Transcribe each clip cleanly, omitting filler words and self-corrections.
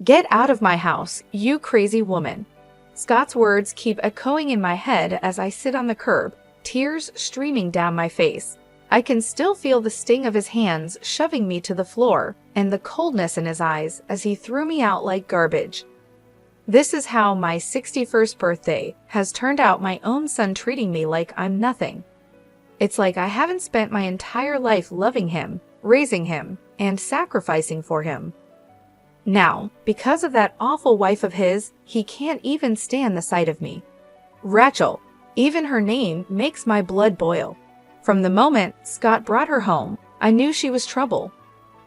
"Get out of my house, you crazy woman." Scott's words keep echoing in my head as I sit on the curb, tears streaming down my face. I can still feel the sting of his hands shoving me to the floor and the coldness in his eyes as he threw me out like garbage. This is how my 61st birthday has turned out, my own son treating me like I'm nothing. It's like I haven't spent my entire life loving him, raising him, and sacrificing for him. Now, because of that awful wife of his, he can't even stand the sight of me. Rachel, even her name makes my blood boil. From the moment Scott brought her home, I knew she was trouble.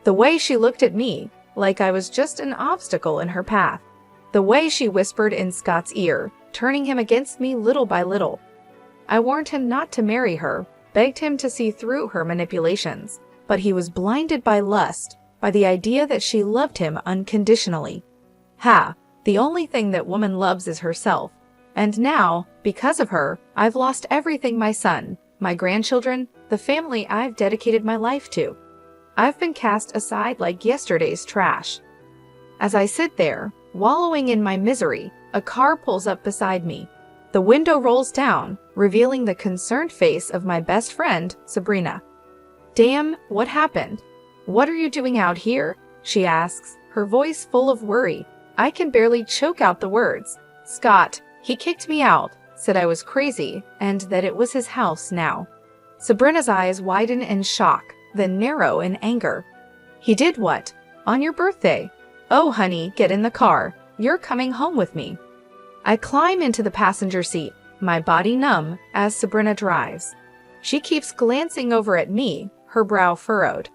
The way she looked at me, like I was just an obstacle in her path. The way she whispered in Scott's ear, turning him against me little by little. I warned him not to marry her, begged him to see through her manipulations, but he was blinded by lust, by the idea that she loved him unconditionally. The only thing that woman loves is herself. And now, because of her, I've lost everything: my son, my grandchildren, the family I've dedicated my life to. I've been cast aside like yesterday's trash. As I sit there, wallowing in my misery, a car pulls up beside me. The window rolls down, revealing the concerned face of my best friend, Sabrina. "Damn, what happened? What are you doing out here?" she asks, her voice full of worry. I can barely choke out the words. "Scott, he kicked me out, said I was crazy, and that it was his house now." Sabrina's eyes widen in shock, then narrow in anger. "He did what? On your birthday? Oh, honey, get in the car. You're coming home with me." I climb into the passenger seat, my body numb, as Sabrina drives. She keeps glancing over at me, her brow furrowed.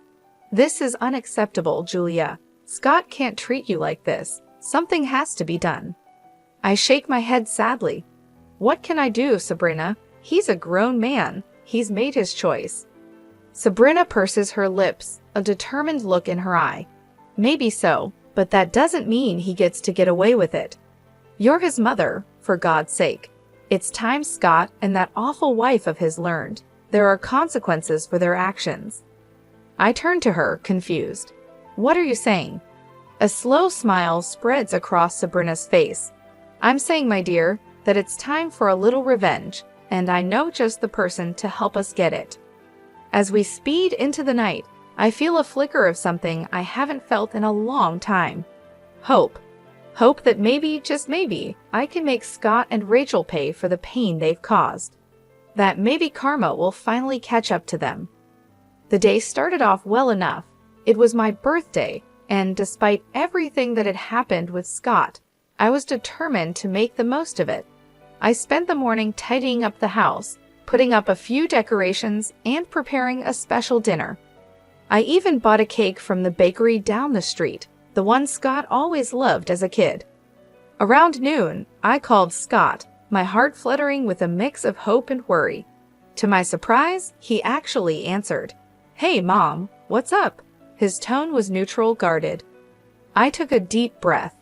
"This is unacceptable, Julia. Scott can't treat you like this. Something has to be done." I shake my head sadly. "What can I do, Sabrina? He's a grown man. He's made his choice." Sabrina purses her lips, a determined look in her eye. "Maybe so, but that doesn't mean he gets to get away with it. You're his mother, for God's sake. It's time Scott and that awful wife of his learned. There are consequences for their actions." I turn to her, confused. "What are you saying?" A slow smile spreads across Sabrina's face. "I'm saying, my dear, that it's time for a little revenge, and I know just the person to help us get it." As we speed into the night, I feel a flicker of something I haven't felt in a long time. Hope. Hope that maybe, just maybe, I can make Scott and Rachel pay for the pain they've caused. That maybe karma will finally catch up to them. The day started off well enough. It was my birthday, and despite everything that had happened with Scott, I was determined to make the most of it. I spent the morning tidying up the house, putting up a few decorations, and preparing a special dinner. I even bought a cake from the bakery down the street, the one Scott always loved as a kid. Around noon, I called Scott, my heart fluttering with a mix of hope and worry. To my surprise, he actually answered. "Hey, Mom, what's up?" His tone was neutral, guarded. I took a deep breath.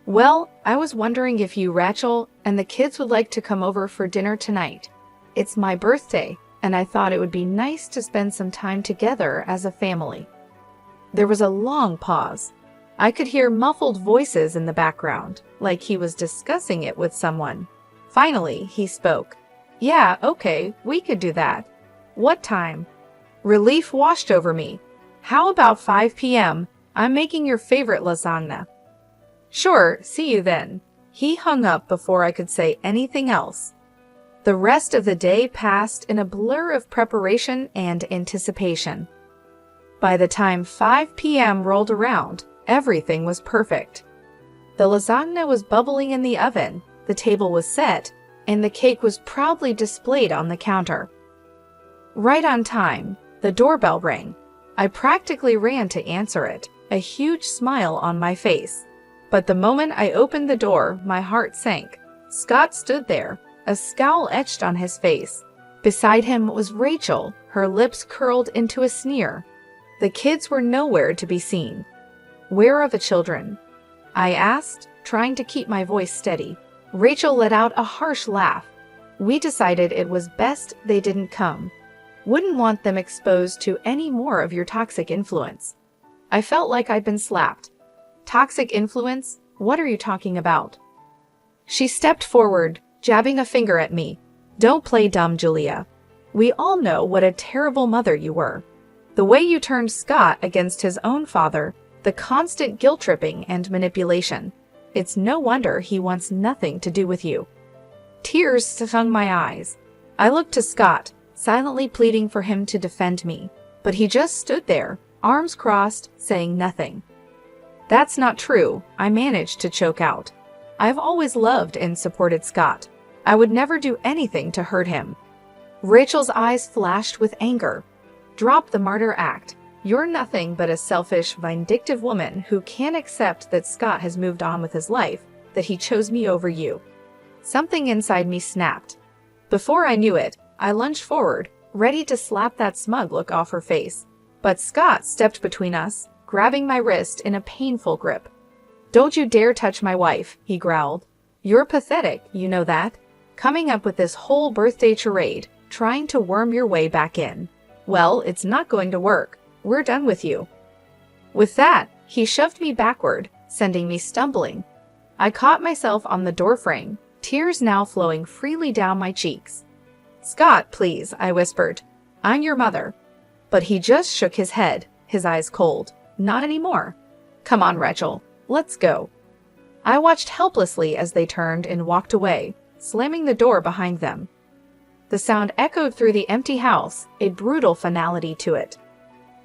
"Well, I was wondering if you, Rachel, and the kids would like to come over for dinner tonight. It's my birthday, and I thought it would be nice to spend some time together as a family." There was a long pause. I could hear muffled voices in the background, like he was discussing it with someone. Finally, he spoke. "Yeah, okay, we could do that. What time?" Relief washed over me. "How about 5 p.m.? I'm making your favorite lasagna." "Sure, see you then." He hung up before I could say anything else. The rest of the day passed in a blur of preparation and anticipation. By the time 5 p.m. rolled around, everything was perfect. The lasagna was bubbling in the oven, the table was set, and the cake was proudly displayed on the counter. Right on time, the doorbell rang. I practically ran to answer it, a huge smile on my face. But the moment I opened the door, my heart sank. Scott stood there, a scowl etched on his face. Beside him was Rachel, her lips curled into a sneer. The kids were nowhere to be seen. "Where are the children?" I asked, trying to keep my voice steady. Rachel let out a harsh laugh. "We decided it was best they didn't come. Wouldn't want them exposed to any more of your toxic influence." I felt like I'd been slapped. Toxic influence? What are you talking about? She stepped forward, jabbing a finger at me. Don't play dumb, Julia. We all know what a terrible mother you were. The way you turned Scott against his own father, the constant guilt-tripping and manipulation. It's no wonder he wants nothing to do with you. Tears stung my eyes. I looked to Scott, silently pleading for him to defend me, but he just stood there, arms crossed, saying nothing. That's not true, I managed to choke out. I've always loved and supported Scott. I would never do anything to hurt him. Rachel's eyes flashed with anger. Drop the martyr act. You're nothing but a selfish, vindictive woman who can't accept that Scott has moved on with his life, that he chose me over you. Something inside me snapped. Before I knew it, I lunged forward, ready to slap that smug look off her face. But Scott stepped between us, grabbing my wrist in a painful grip. Don't you dare touch my wife, he growled. You're pathetic, you know that? Coming up with this whole birthday charade, trying to worm your way back in. Well, it's not going to work. We're done with you. With that, he shoved me backward, sending me stumbling. I caught myself on the doorframe, tears now flowing freely down my cheeks. Scott, please, I whispered. I'm your mother. But he just shook his head, his eyes cold. Not anymore. Come on, Rachel. Let's go. I watched helplessly as they turned and walked away, slamming the door behind them. The sound echoed through the empty house, a brutal finality to it.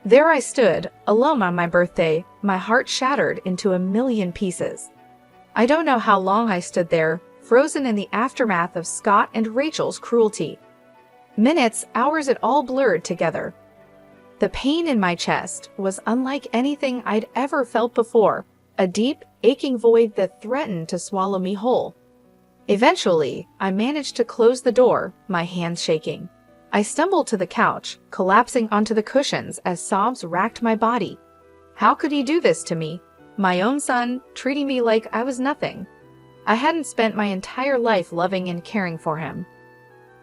There I stood, alone on my birthday, my heart shattered into a million pieces. I don't know how long I stood there, frozen in the aftermath of Scott and Rachel's cruelty. Minutes, hours, it all blurred together. The pain in my chest was unlike anything I'd ever felt before, a deep, aching void that threatened to swallow me whole. Eventually, I managed to close the door, my hands shaking. I stumbled to the couch, collapsing onto the cushions as sobs racked my body. How could he do this to me? My own son, treating me like I was nothing. I hadn't spent my entire life loving and caring for him.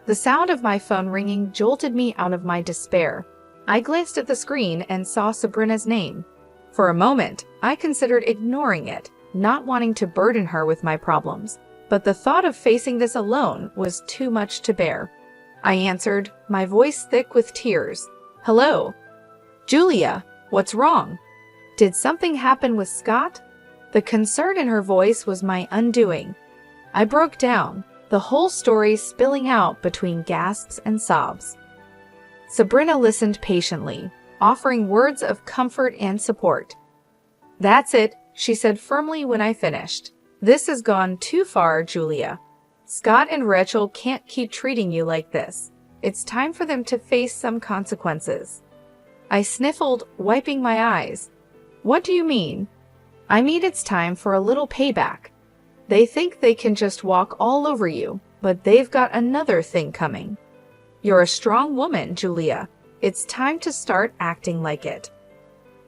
The sound of my phone ringing jolted me out of my despair. I glanced at the screen and saw Sabrina's name. For a moment, I considered ignoring it, not wanting to burden her with my problems. But the thought of facing this alone was too much to bear. I answered, my voice thick with tears. Hello? Julia, what's wrong? Did something happen with Scott? The concern in her voice was my undoing. I broke down, the whole story spilling out between gasps and sobs. Sabrina listened patiently, offering words of comfort and support. That's it, she said firmly when I finished. This has gone too far, Julia. Scott and Rachel can't keep treating you like this. It's time for them to face some consequences. I sniffled, wiping my eyes. What do you mean? I mean it's time for a little payback. They think they can just walk all over you, but they've got another thing coming. You're a strong woman, Julia. It's time to start acting like it.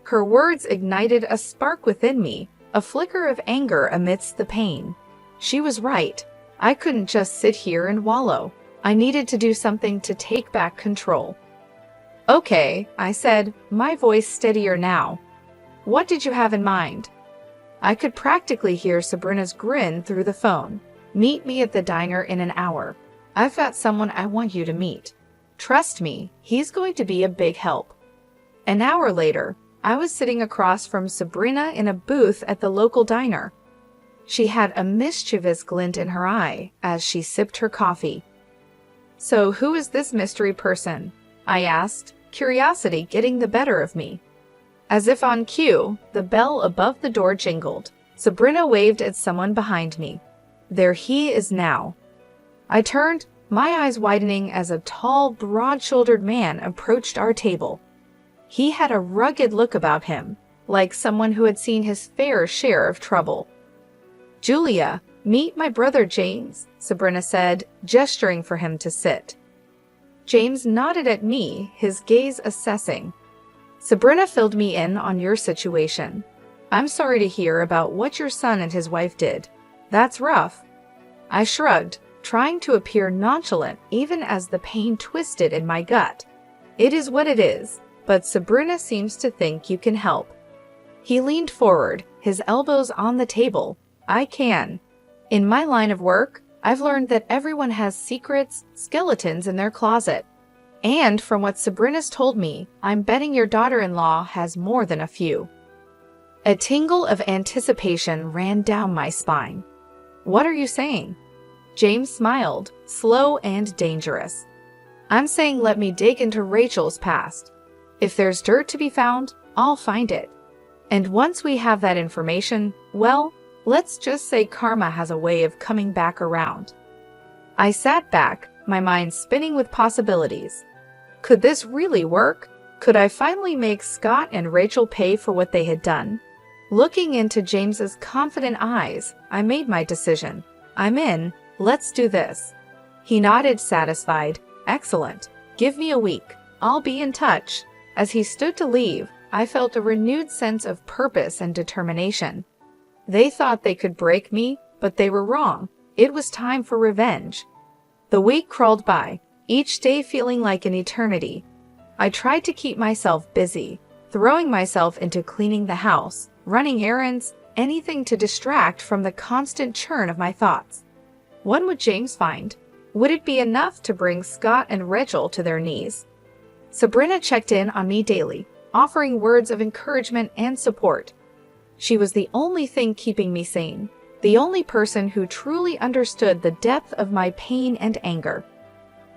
Her words ignited a spark within me, a flicker of anger amidst the pain. She was right. I couldn't just sit here and wallow. I needed to do something to take back control. Okay, I said, my voice steadier now. What did you have in mind? I could practically hear Sabrina's grin through the phone. Meet me at the diner in an hour. I've got someone I want you to meet. Trust me, he's going to be a big help. An hour later, I was sitting across from Sabrina in a booth at the local diner. She had a mischievous glint in her eye as she sipped her coffee. So who is this mystery person? I asked, curiosity getting the better of me. As if on cue, the bell above the door jingled. Sabrina waved at someone behind me. There he is now. I turned, my eyes widening as a tall, broad-shouldered man approached our table. He had a rugged look about him, like someone who had seen his fair share of trouble. Julia, meet my brother James, Sabrina said, gesturing for him to sit. James nodded at me, his gaze assessing. Sabrina filled me in on your situation. I'm sorry to hear about what your son and his wife did. That's rough. I shrugged, trying to appear nonchalant even as the pain twisted in my gut. It is what it is, but Sabrina seems to think you can help. He leaned forward, his elbows on the table. I can. In my line of work, I've learned that everyone has secrets, skeletons in their closet. And from what Sabrina's told me, I'm betting your daughter-in-law has more than a few. A tingle of anticipation ran down my spine. What are you saying? James smiled, slow and dangerous. I'm saying let me dig into Rachel's past. If there's dirt to be found, I'll find it. And once we have that information, well, let's just say karma has a way of coming back around. I sat back, my mind spinning with possibilities. Could this really work? Could I finally make Scott and Rachel pay for what they had done? Looking into James's confident eyes, I made my decision. I'm in, let's do this. He nodded, satisfied. Excellent. Give me a week. I'll be in touch. As he stood to leave, I felt a renewed sense of purpose and determination. They thought they could break me, but they were wrong. It was time for revenge. The week crawled by, each day feeling like an eternity. I tried to keep myself busy, throwing myself into cleaning the house, running errands, anything to distract from the constant churn of my thoughts. What would James find? Would it be enough to bring Scott and Rachel to their knees? Sabrina checked in on me daily, offering words of encouragement and support. She was the only thing keeping me sane, the only person who truly understood the depth of my pain and anger.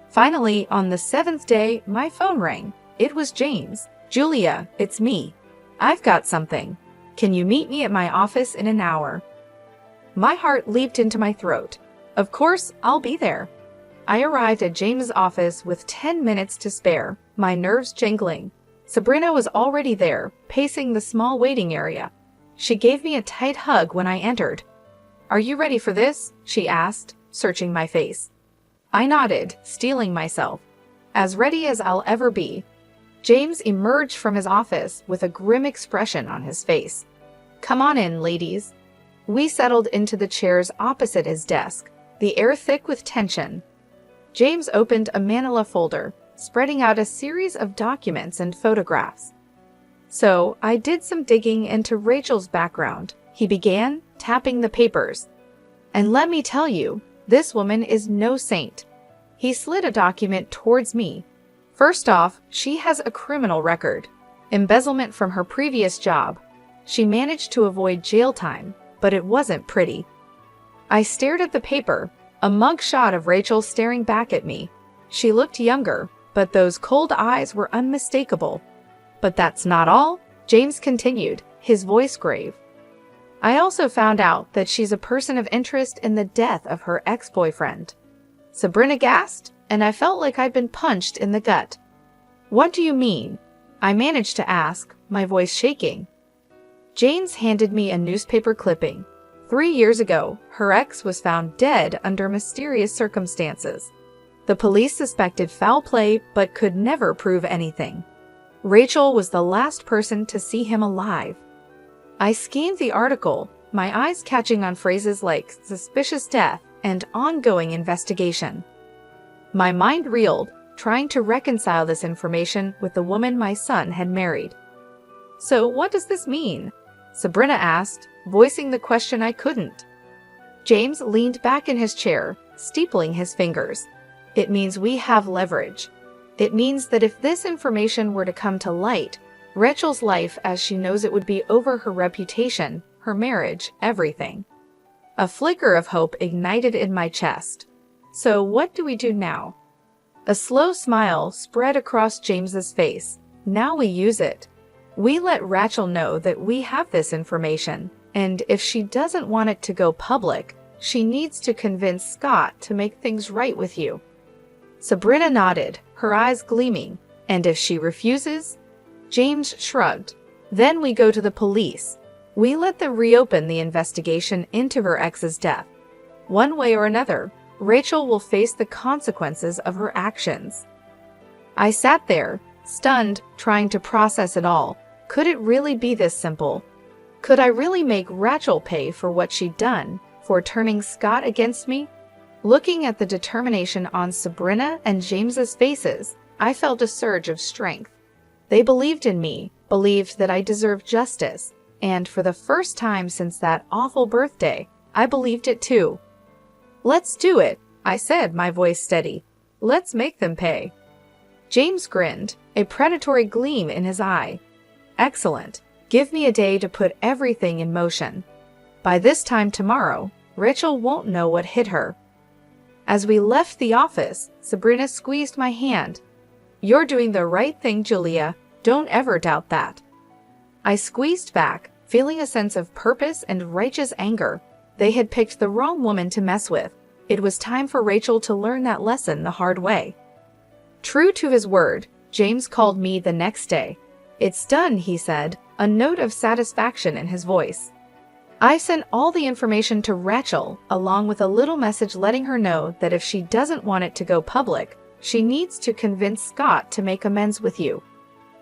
Finally, on the 7th day, my phone rang. It was James. Julia, it's me. I've got something. Can you meet me at my office in an hour? My heart leaped into my throat. Of course, I'll be there. I arrived at James' office with 10 minutes to spare, my nerves jangling. Sabrina was already there, pacing the small waiting area. She gave me a tight hug when I entered. Are you ready for this? She asked, searching my face. I nodded, steeling myself. As ready as I'll ever be. James emerged from his office with a grim expression on his face. Come on in, ladies. We settled into the chairs opposite his desk, the air thick with tension. James opened a manila folder, spreading out a series of documents and photographs. So, I did some digging into Rachel's background, he began, tapping the papers. And let me tell you, this woman is no saint. He slid a document towards me. First off, she has a criminal record. Embezzlement from her previous job. She managed to avoid jail time, but it wasn't pretty. I stared at the paper, a mugshot of Rachel staring back at me. She looked younger, but those cold eyes were unmistakable. But that's not all, James continued, his voice grave. I also found out that she's a person of interest in the death of her ex-boyfriend. Sabrina gasped, and I felt like I'd been punched in the gut. What do you mean? I managed to ask, my voice shaking. James handed me a newspaper clipping. 3 years ago, her ex was found dead under mysterious circumstances. The police suspected foul play but could never prove anything. Rachel was the last person to see him alive. I scanned the article, my eyes catching on phrases like suspicious death and ongoing investigation. My mind reeled, trying to reconcile this information with the woman my son had married. So what does this mean? Sabrina asked, voicing the question I couldn't. James leaned back in his chair, steepling his fingers. It means we have leverage. It means that if this information were to come to light, Rachel's life as she knows it would be over, her reputation, her marriage, everything. A flicker of hope ignited in my chest. So what do we do now? A slow smile spread across James's face. Now we use it. We let Rachel know that we have this information, and if she doesn't want it to go public, she needs to convince Scott to make things right with you. Sabrina nodded, her eyes gleaming. And if she refuses? James shrugged. Then we go to the police. We let them reopen the investigation into her ex's death. One way or another, Rachel will face the consequences of her actions. I sat there, stunned, trying to process it all. Could it really be this simple? Could I really make Rachel pay for what she'd done, for turning Scott against me? Looking at the determination on Sabrina and James's faces, I felt a surge of strength. They believed in me, believed that I deserved justice. and for the first time since that awful birthday, I believed it too. "Let's do it," I said, my voice steady. "Let's make them pay." James grinned, a predatory gleam in his eye. "Excellent. Give me a day to put everything in motion. By this time tomorrow, Rachel won't know what hit her." As we left the office, Sabrina squeezed my hand. "You're doing the right thing, Julia. Don't ever doubt that." I squeezed back, feeling a sense of purpose and righteous anger. They had picked the wrong woman to mess with. It was time for Rachel to learn that lesson the hard way. True to his word, James called me the next day. "It's done," he said, a note of satisfaction in his voice. I sent all the information to Rachel, along with a little message letting her know that if she doesn't want it to go public, she needs to convince Scott to make amends with you.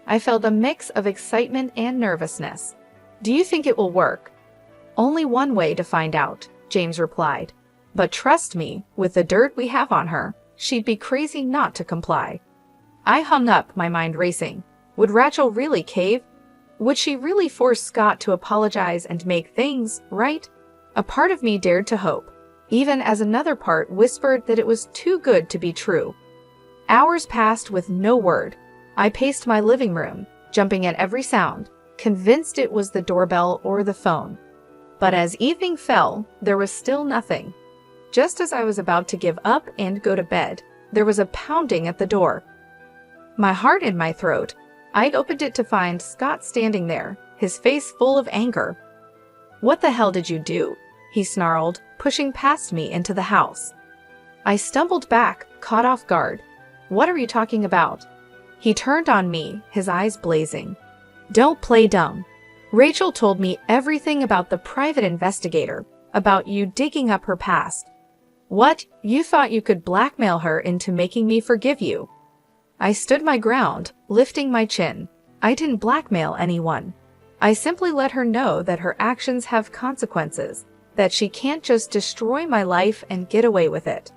I felt a mix of excitement and nervousness. "Do you think it will work?" "Only one way to find out," James replied. "But trust me, with the dirt we have on her, she'd be crazy not to comply." I hung up, my mind racing. Would Rachel really cave? Would she really force Scott to apologize and make things right? A part of me dared to hope, even as another part whispered that it was too good to be true. Hours passed with no word. I paced my living room, jumping at every sound, convinced it was the doorbell or the phone. But as evening fell, there was still nothing. Just as I was about to give up and go to bed, there was a pounding at the door. My heart in my throat, I'd opened it to find Scott standing there, his face full of anger. "What the hell did you do?" he snarled, pushing past me into the house. I stumbled back, caught off guard. "What are you talking about?" He turned on me, his eyes blazing. "Don't play dumb. Rachel told me everything about the private investigator, about you digging up her past. What? You thought you could blackmail her into making me forgive you?" I stood my ground, lifting my chin. I didn't blackmail anyone. I simply let her know that her actions have consequences, that she can't just destroy my life and get away with it.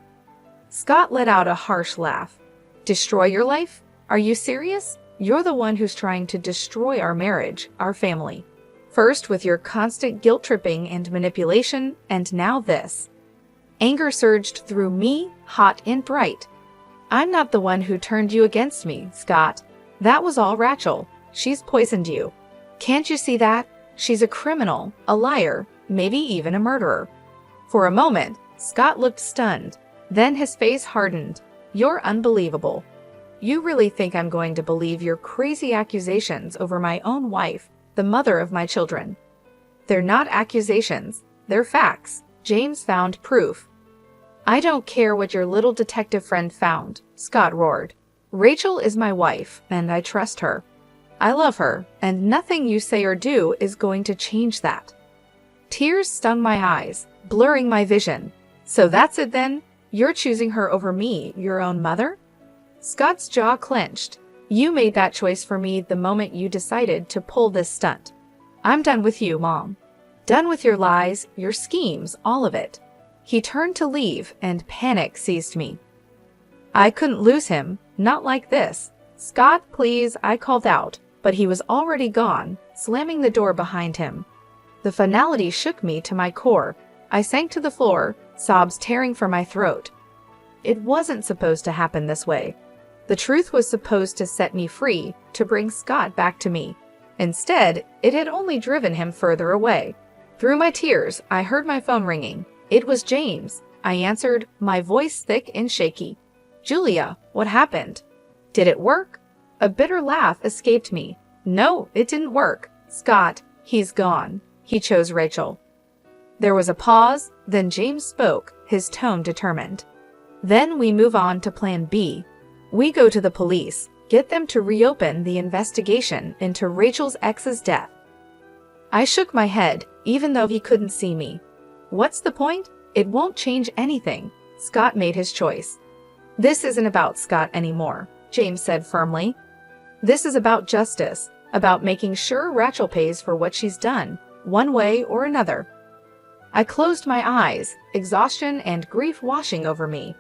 Scott let out a harsh laugh. "Destroy your life? Are you serious? You're the one who's trying to destroy our marriage, our family. First with your constant guilt-tripping and manipulation, and now this." Anger surged through me, hot and bright. "I'm not the one who turned you against me, Scott. That was all Rachel. She's poisoned you. Can't you see that? She's a criminal, a liar, maybe even a murderer." For a moment, Scott looked stunned. Then his face hardened. "You're unbelievable. You really think I'm going to believe your crazy accusations over my own wife, the mother of my children?" "They're not accusations. They're facts." James found proof. "I don't care what your little detective friend found," Scott roared. "Rachel is my wife, and I trust her. I love her, and nothing you say or do is going to change that." Tears stung my eyes, blurring my vision. "So that's it then? You're choosing her over me, your own mother?" Scott's jaw clenched. "You made that choice for me the moment you decided to pull this stunt. I'm done with you, Mom. Done with your lies, your schemes, all of it." He turned to leave, and panic seized me. I couldn't lose him, not like this. "Scott, please," I called out, but he was already gone, slamming the door behind him. The finality shook me to my core. I sank to the floor, sobs tearing from my throat. It wasn't supposed to happen this way. The truth was supposed to set me free, to bring Scott back to me. Instead, it had only driven him further away. Through my tears, I heard my phone ringing. It was James. I answered, my voice thick and shaky. "Julia, what happened? Did it work?" A bitter laugh escaped me. "No, it didn't work. Scott, he's gone. He chose Rachel." There was a pause, then James spoke, his tone determined. "Then we move on to plan B. We go to the police, get them to reopen the investigation into Rachel's ex's death." I shook my head, even though he couldn't see me. "What's the point? It won't change anything." Scott made his choice. "This isn't about Scott anymore," James said firmly. "This is about justice, about making sure Rachel pays for what she's done, one way or another." I closed my eyes, exhaustion and grief washing over me.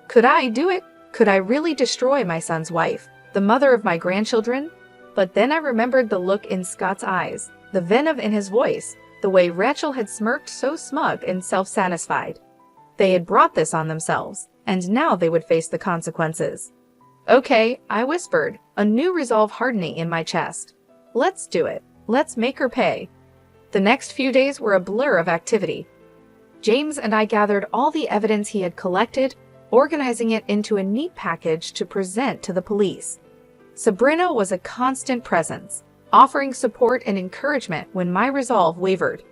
Could I do it? Could I really destroy my son's wife, the mother of my grandchildren? But then I remembered the look in Scott's eyes. the venom in his voice, the way Rachel had smirked so smug and self-satisfied. They had brought this on themselves, and now they would face the consequences. Okay, I whispered, a new resolve hardening in my chest. Let's do it. Let's make her pay. The next few days were a blur of activity. James and I gathered all the evidence he had collected, organizing it into a neat package to present to the police. Sabrina was a constant presence, offering support and encouragement when my resolve wavered.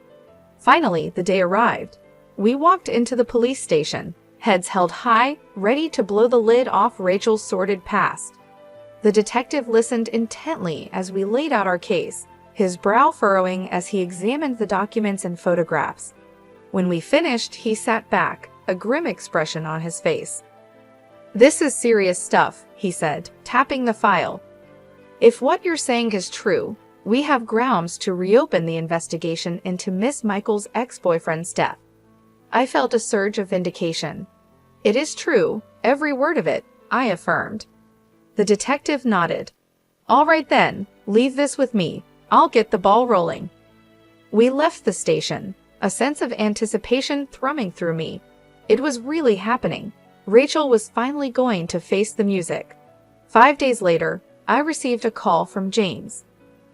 Finally, the day arrived. We walked into the police station, heads held high, ready to blow the lid off Rachel's sordid past. The detective listened intently as we laid out our case, his brow furrowing as he examined the documents and photographs. When we finished, he sat back, a grim expression on his face. "This is serious stuff," he said, tapping the file. "If what you're saying is true, we have grounds to reopen the investigation into Miss Michael's ex-boyfriend's death." I felt a surge of vindication. "It is true, every word of it," I affirmed. The detective nodded. "All right then, leave this with me. I'll get the ball rolling." We left the station, a sense of anticipation thrumming through me. It was really happening. Rachel was finally going to face the music. 5 days later, I received a call from James.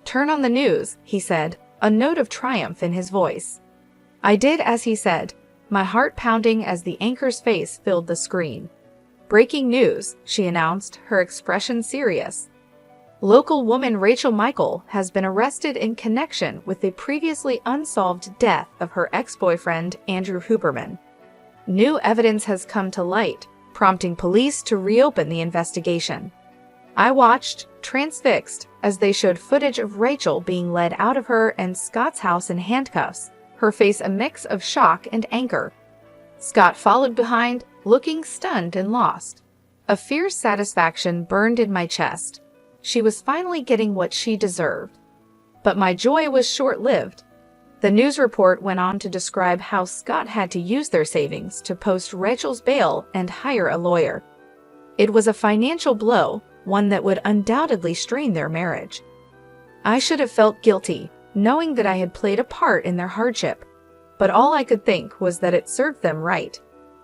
"Turn on the news," he said, a note of triumph in his voice. I did as he said, my heart pounding as the anchor's face filled the screen. "Breaking news," she announced, her expression serious. Local woman Rachel Michael has been arrested in connection with the previously unsolved death of her ex-boyfriend, Andrew Huberman. New evidence has come to light, prompting police to reopen the investigation. I watched, transfixed, as they showed footage of Rachel being led out of her and Scott's house in handcuffs, her face a mix of shock and anger. Scott followed behind, looking stunned and lost. A fierce satisfaction burned in my chest. She was finally getting what she deserved. But my joy was short-lived. The news report went on to describe how Scott had to use their savings to post Rachel's bail and hire a lawyer. It was a financial blow, one that would undoubtedly strain their marriage. I should have felt guilty, knowing that I had played a part in their hardship. But all I could think was that it served them right.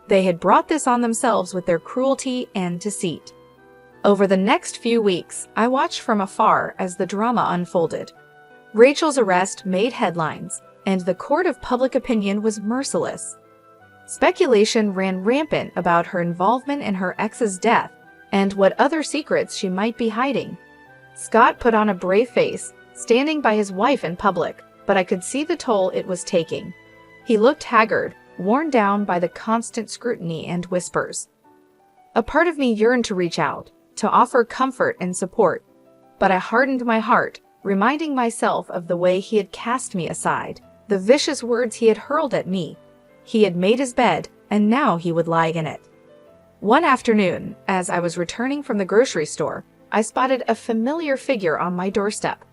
They had brought this on themselves with their cruelty and deceit. Over the next few weeks, I watched from afar as the drama unfolded. Rachel's arrest made headlines, and the court of public opinion was merciless. Speculation ran rampant about her involvement in her ex's death and what other secrets she might be hiding. Scott put on a brave face, standing by his wife in public, but I could see the toll it was taking. He looked haggard, worn down by the constant scrutiny and whispers. A part of me yearned to reach out, to offer comfort and support, but I hardened my heart, reminding myself of the way he had cast me aside, the vicious words he had hurled at me. He had made his bed, and now he would lie in it. One afternoon, as I was returning from the grocery store, I spotted a familiar figure on my doorstep.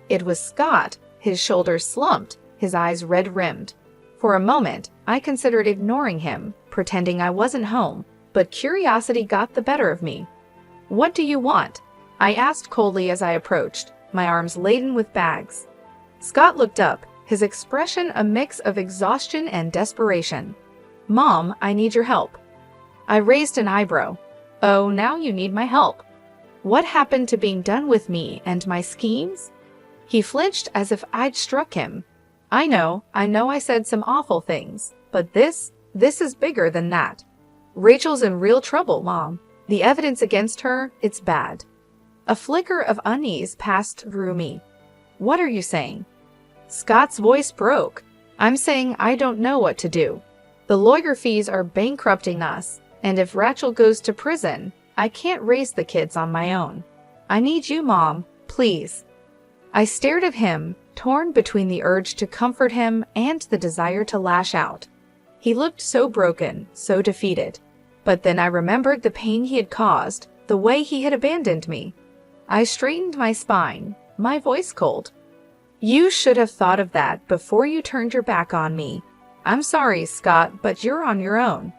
It was Scott, his shoulders slumped, his eyes red-rimmed. For a moment, I considered ignoring him, pretending I wasn't home, but curiosity got the better of me. "What do you want?" I asked coldly as I approached, my arms laden with bags. Scott looked up, his expression a mix of exhaustion and desperation. "Mom, I need your help." I raised an eyebrow. "Oh, now you need my help. What happened to being done with me and my schemes?" He flinched as if I'd struck him. I know I said some awful things, but this is bigger than that. Rachel's in real trouble, Mom. The evidence against her, it's bad." A flicker of unease passed through me. "What are you saying?" Scott's voice broke. "I'm saying I don't know what to do. The lawyer fees are bankrupting us, and if Rachel goes to prison, I can't raise the kids on my own. I need you, Mom, please." I stared at him, torn between the urge to comfort him and the desire to lash out. He looked so broken, so defeated. But then I remembered the pain he had caused, the way he had abandoned me. I straightened my spine, my voice cold. "You should have thought of that before you turned your back on me. I'm sorry, Scott, but you're on your own."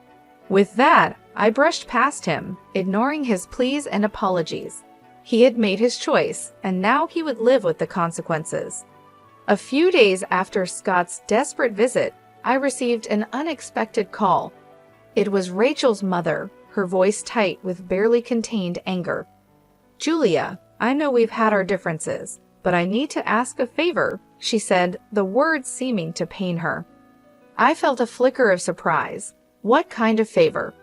With that, I brushed past him, ignoring his pleas and apologies. He had made his choice, and now he would live with the consequences. A few days after Scott's desperate visit, I received an unexpected call. It was Rachel's mother, her voice tight with barely contained anger. "Julia, I know we've had our differences, but I need to ask a favor," she said, the words seeming to pain her. I felt a flicker of surprise. What kind of favor?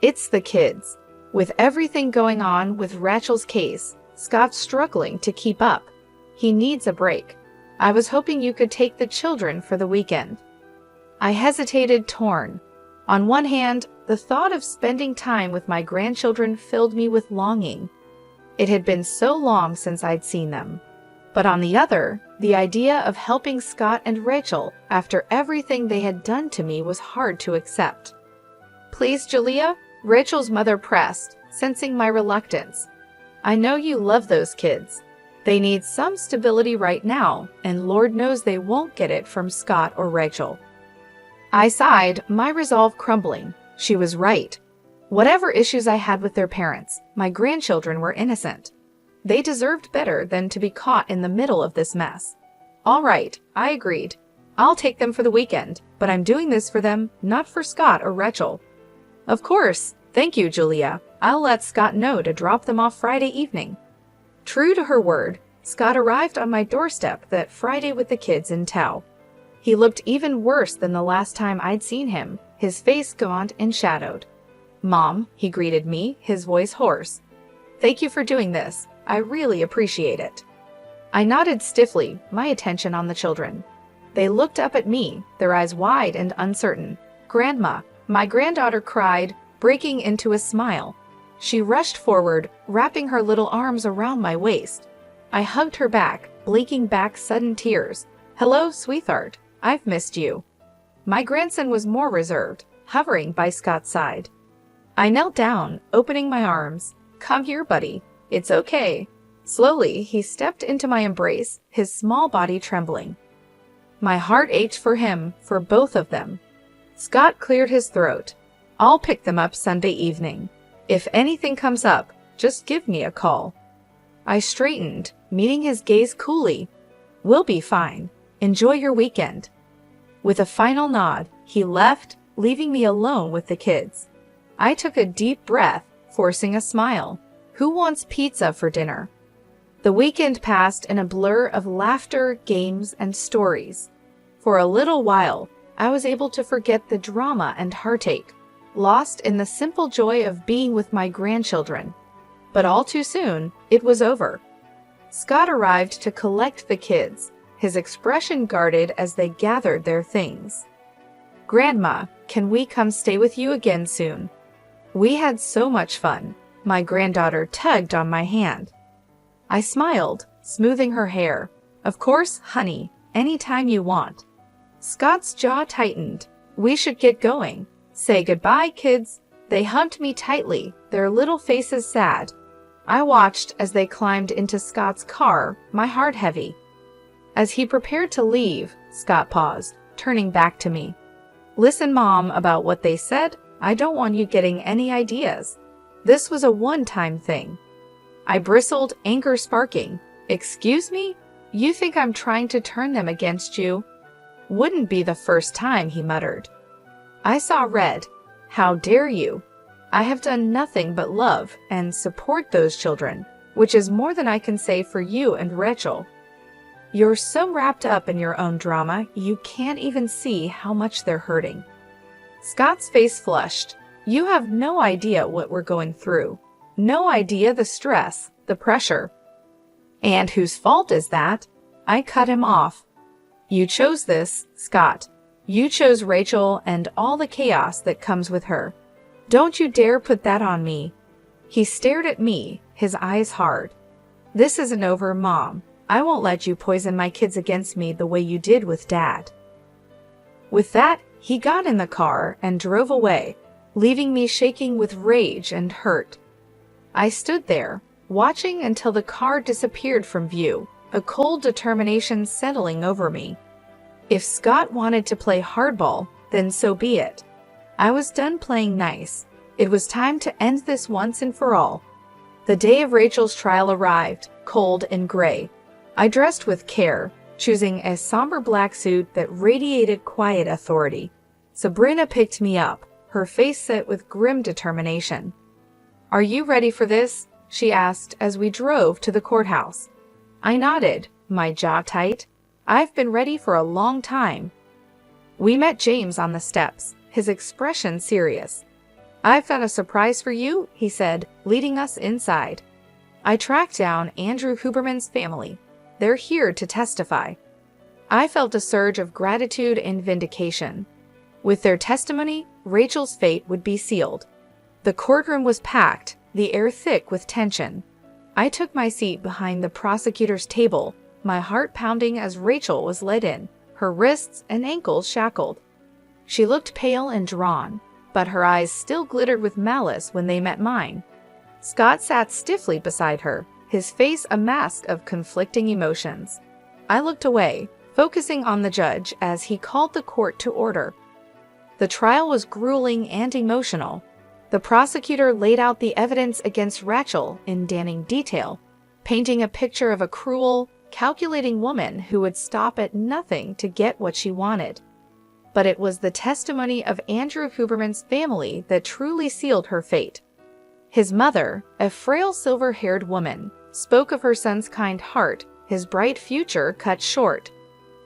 "It's the kids. With everything going on with Rachel's case, Scott's struggling to keep up. He needs a break. I was hoping you could take the children for the weekend." I hesitated, torn. On one hand, the thought of spending time with my grandchildren filled me with longing. It had been so long since I'd seen them. But on the other, the idea of helping Scott and Rachel after everything they had done to me was hard to accept. "Please, Julia," Rachel's mother pressed, sensing my reluctance. "I know you love those kids. They need some stability right now, and Lord knows they won't get it from Scott or Rachel." I sighed, my resolve crumbling. She was right. Whatever issues I had with their parents, my grandchildren were innocent. They deserved better than to be caught in the middle of this mess. "All right," I agreed. "I'll take them for the weekend, but I'm doing this for them, not for Scott or Rachel." "Of course. Thank you, Julia. I'll let Scott know to drop them off Friday evening." True to her word, Scott arrived on my doorstep that Friday with the kids in tow. He looked even worse than the last time I'd seen him, his face gaunt and shadowed. "Mom," he greeted me, his voice hoarse. "Thank you for doing this. I really appreciate it." I nodded stiffly, my attention on the children. They looked up at me, their eyes wide and uncertain. "Grandma," my granddaughter cried, breaking into a smile. She rushed forward, wrapping her little arms around my waist. I hugged her back, blinking back sudden tears. "Hello, sweetheart. I've missed you." My grandson was more reserved, hovering by Scott's side. I knelt down, opening my arms. "Come here, buddy. It's okay." Slowly, he stepped into my embrace, his small body trembling. My heart ached for him, for both of them. Scott cleared his throat. "I'll pick them up Sunday evening. If anything comes up, just give me a call." I straightened, meeting his gaze coolly. "We'll be fine. Enjoy your weekend." With a final nod, he left, leaving me alone with the kids. I took a deep breath, forcing a smile. Who wants pizza for dinner? The weekend passed in a blur of laughter, games, and stories. For a little while, I was able to forget the drama and heartache, lost in the simple joy of being with my grandchildren. But all too soon, it was over. Scott arrived to collect the kids, his expression guarded as they gathered their things. "Grandma, can we come stay with you again soon? We had so much fun." My granddaughter tugged on my hand. I smiled, smoothing her hair. "Of course, honey, anytime you want." Scott's jaw tightened. "We should get going. Say goodbye, kids." They hugged me tightly, their little faces sad. I watched as they climbed into Scott's car, my heart heavy. As he prepared to leave, Scott paused, turning back to me. "Listen, Mom, about what they said. I don't want you getting any ideas. This was a one-time thing." I bristled, anger sparking. "Excuse me? You think I'm trying to turn them against you?" "Wouldn't be the first time," he muttered. I saw red. "How dare you? I have done nothing but love and support those children, which is more than I can say for you and Rachel. You're so wrapped up in your own drama, you can't even see how much they're hurting." Scott's face flushed. "You have no idea what we're going through. No idea the stress, the pressure." "And whose fault is that?" I cut him off. "You chose this, Scott. You chose Rachel and all the chaos that comes with her. Don't you dare put that on me." He stared at me, his eyes hard. "This isn't over, Mom. I won't let you poison my kids against me the way you did with Dad." With that, he got in the car and drove away, leaving me shaking with rage and hurt. I stood there, watching until the car disappeared from view, a cold determination settling over me. If Scott wanted to play hardball, then so be it. I was done playing nice. It was time to end this once and for all. The day of Rachel's trial arrived, cold and gray. I dressed with care, choosing a somber black suit that radiated quiet authority. Sabrina picked me up, her face set with grim determination. "Are you ready for this?" she asked as we drove to the courthouse. I nodded, my jaw tight. "I've been ready for a long time." We met James on the steps, his expression serious. "I've got a surprise for you," he said, leading us inside. I tracked down Andrew Huberman's family. They're here to testify. I felt a surge of gratitude and vindication. With their testimony, Rachel's fate would be sealed. The courtroom was packed, the air thick with tension. I took my seat behind the prosecutor's table, my heart pounding as Rachel was led in, her wrists and ankles shackled. She looked pale and drawn, but her eyes still glittered with malice when they met mine. Scott sat stiffly beside her, his face a mask of conflicting emotions. I looked away, focusing on the judge as he called the court to order. The trial was grueling and emotional. The prosecutor laid out the evidence against Rachel in damning detail, painting a picture of a cruel, calculating woman who would stop at nothing to get what she wanted. But it was the testimony of Andrew Huberman's family that truly sealed her fate. His mother, a frail silver-haired woman, spoke of her son's kind heart, his bright future cut short.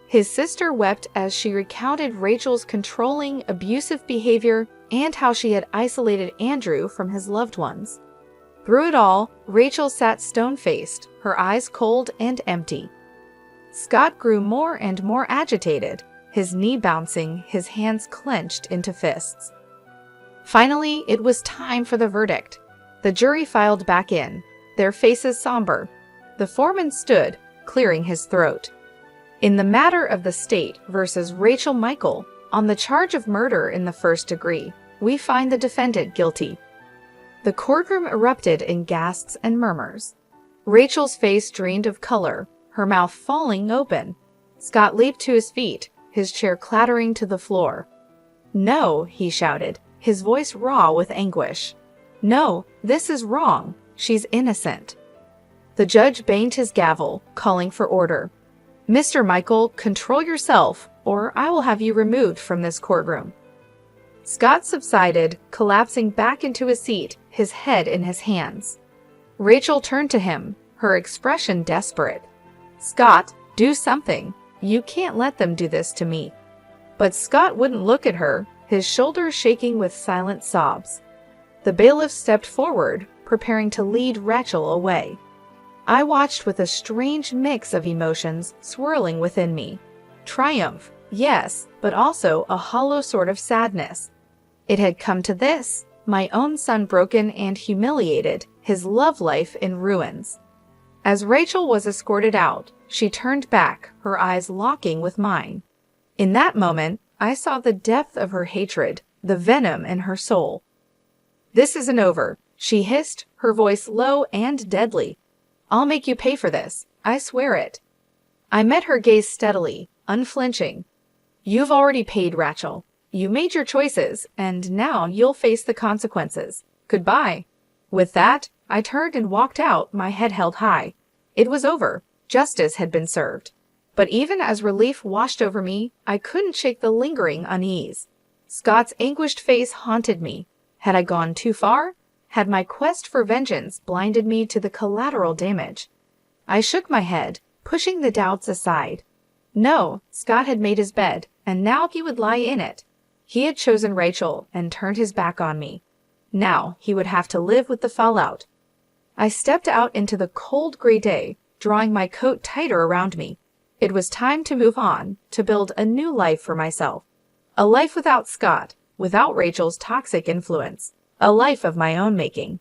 His sister wept as she recounted Rachel's controlling, abusive behavior and how she had isolated Andrew from his loved ones. Through it all, Rachel sat stone-faced, her eyes cold and empty. Scott grew more and more agitated, his knee bouncing, his hands clenched into fists. Finally, it was time for the verdict. The jury filed back in, their faces somber. The foreman stood, clearing his throat. In the matter of the state versus Rachel Michael, on the charge of murder in the first degree, we find the defendant guilty. The courtroom erupted in gasps and murmurs. Rachel's face drained of color, her mouth falling open. Scott leaped to his feet, his chair clattering to the floor. "No," he shouted, his voice raw with anguish. "No, this is wrong. She's innocent." The judge banged his gavel, calling for order. "Mr. Michael, control yourself, or I will have you removed from this courtroom." Scott subsided, collapsing back into his seat, his head in his hands. Rachel turned to him, her expression desperate. "Scott, do something. You can't let them do this to me." But Scott wouldn't look at her, his shoulders shaking with silent sobs. The bailiff stepped forward, preparing to lead Rachel away. I watched with a strange mix of emotions swirling within me. Triumph, yes, but also a hollow sort of sadness. It had come to this, my own son broken and humiliated, his love life in ruins. As Rachel was escorted out, she turned back, her eyes locking with mine. In that moment, I saw the depth of her hatred, the venom in her soul. "This isn't over," she hissed, her voice low and deadly. "I'll make you pay for this. I swear it." I met her gaze steadily, unflinching. "You've already paid, Rachel. You made your choices, and now you'll face the consequences. Goodbye." With that, I turned and walked out, my head held high. It was over. Justice had been served. But even as relief washed over me, I couldn't shake the lingering unease. Scott's anguished face haunted me. Had I gone too far? Had my quest for vengeance blinded me to the collateral damage? I shook my head, pushing the doubts aside. No, Scott had made his bed, and now he would lie in it. He had chosen Rachel and turned his back on me. Now he would have to live with the fallout. I stepped out into the cold gray day, drawing my coat tighter around me. It was time to move on, to build a new life for myself. A life without Scott, without Rachel's toxic influence. A life of my own making.